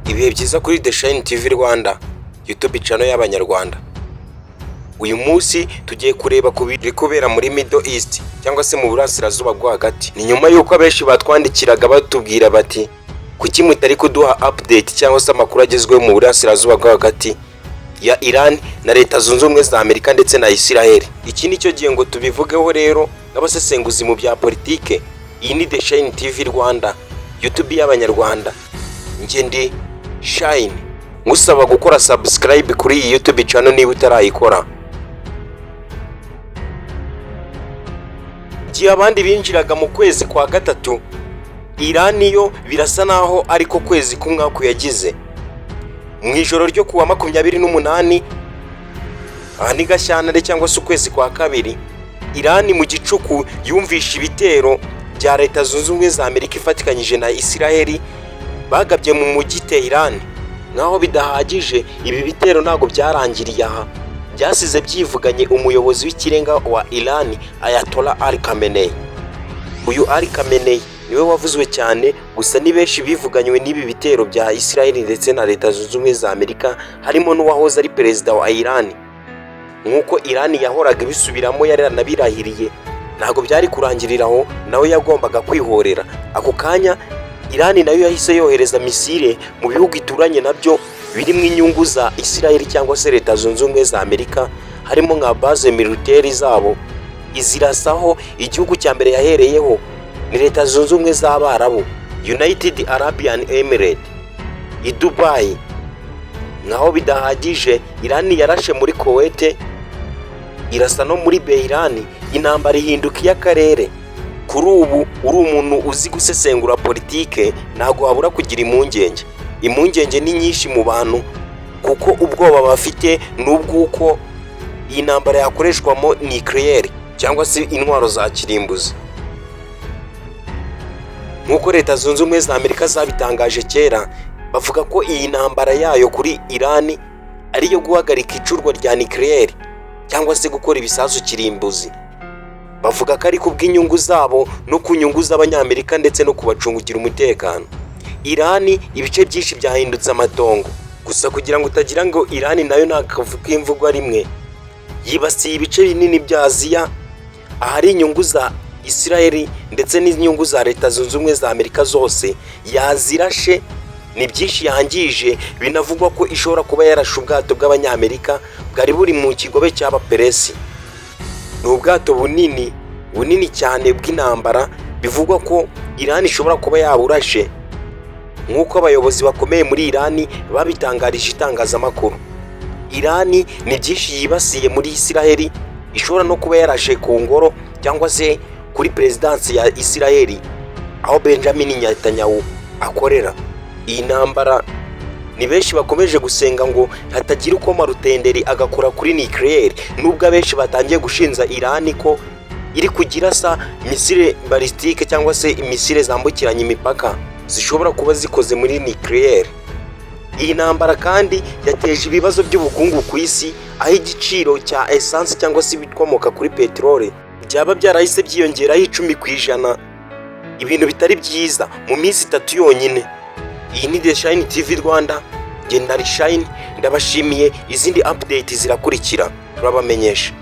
Ibihe byiza kuri The Shine TV Rwanda, YouTube channel y'Abanyarwanda. Uyu munsi tugiye kureba ku biri kubera muri Middle East cyangwa se mu burasirazuba bwo hagati. Ni nyuma yuko abenshi batwandikiraga batubwira bati kuki mutari kuduha update cyangwa se amakuru agezweho mu burasirazuba bwo hagati ya Iran na Leta Zunze Ubumwe za Amerika ndetse na Israel. Iki nicyo gihe ngo tubivugeho rero nk'abasesenguzi mu bya politike. Iyi ni The Shine TV Rwanda, YouTube y'Abanyarwanda. Nge ndi Shine, ngusaba gukora subscribe kuri iyi YouTube channel niba utarayikora. Gihe abandi binjiraga mu kwezi kwa gatatu, Iran yo birasa naho ariko kwezi kumwaka yagize. Mu ijoro ryo kuwa 28 ni Gashyantare cyangwa se ukwezi kwa kabiri, Iran mu gicuku yumvisha ibitero bya Leta Zunze Ubumwe za Amerika ifatikanyije na Israel bagabye mu mujyi Tehran. Naho bidahagije, ibi bitero ntago byarangiriye aha, byasize byivuganye umuyobozi w'ikirenga wa Iran, Ayatollah Ali Khamenei. Uyu Ali Khamenei niwe wavuzwe cyane, gusa ni benshi bivuganywe n'ibi bitero bya Israel ndetse na Leta Zunze Ubumwe za Amerika, harimo n'uwahoze ari perezida wa Iran. Nkuko Iran yahoraga bisubiramo yaranabirahiriye, ntago byari kurangiriraho, nawe yagombaga kwihorera. Ako kanya Iran nayo yahise yohereza misile mu bihugu ituranye nabyo birimo inyungu za Israel cyangwa se Leta Zunze Ubumwe za Amerika, harimo nka base militaire zabo. Izirasaho igihugu cya mbere yahereyeho ni Leta Zunze Ubumwe z'Abarabu, United Arabian Emirates, i Dubai. Naho bidahagije, Iran yarashe muri Kuwait, irasa no muri Bahrain. Intambara ihinduka y'akarere. Kuri ubu uri umuntu uzi gusesengura politike, ntago habura kugira impungenge. Impungenge ni nyinshi mu bantu, kuko ubwoba bafite n'ubwuko iyi ntambara yakoreshwamo nuclear cyangwa se intwaro za kirimbuzi. Nkuko Leta Zunze Ubumwe za Amerika zabitangaje kera, bavuga ko iyi ntambara yayo kuri Iran ariyo guhagarika icurwa rya nuclear cyangwa se gukora ibisasu kirimbuzi. Bavuga ko ari kubw'inyungu zabo no ku nyungu z'Abanyamerika ndetse no kubacungugira umutekano. Iran ibice byinshi byahindutse amatongo, gusa kugira ngo utagira ngo Iran nayo nakavuga imvugo rimwe, yibasiye ibice binini bya Aziya ahari inyungu za Israel ndetse n'inyungu za Leta Zunze Ubumwe za Amerika zose yazirashe. Ni byinshi yangije, binavugwa ko ishobora kuba yarashe ubwato bw'Abanyamerika bwari buri mu kigobe cy'Abaperesi. Ni ubwato bunini cyane bw'intambara, bivugwa ko Iran ishobora kuba yaburashe, nk'uko abayobozi bakomeye muri Iran babitangarije itangazamakuru. Iran ni byinshi yibasiye muri Israel, ishobora no kuba yarashe ku ngoro cyangwa se kuri perezidansi ya Israel aho Benjamin Netanyahu akorera. Iyi ntambara ni benshi bakomeje gusenga ngo hatagira uko marutenderi agakora kuri nuclear, nubwo abenshi batangiye gushinza Iran ko iri kugira sa misile balistike cyangwa se misile zambukiranya imipaka zishobora kuba zikoze muri nuclear. Iyi ntambara kandi yateje ibibazo by'ubukungu ku isi, aho igiciro cya essence cyangwa se ibikomoka kuri peteroli byaba byarahise byiyongeraho 10%, ibintu bitari byiza mu minsi 3 yonyine. Iyi ni The Shine TV Rwanda, nge ndari Shine, ndabashimiye. Izindi update zirakurikira turabamenyesha.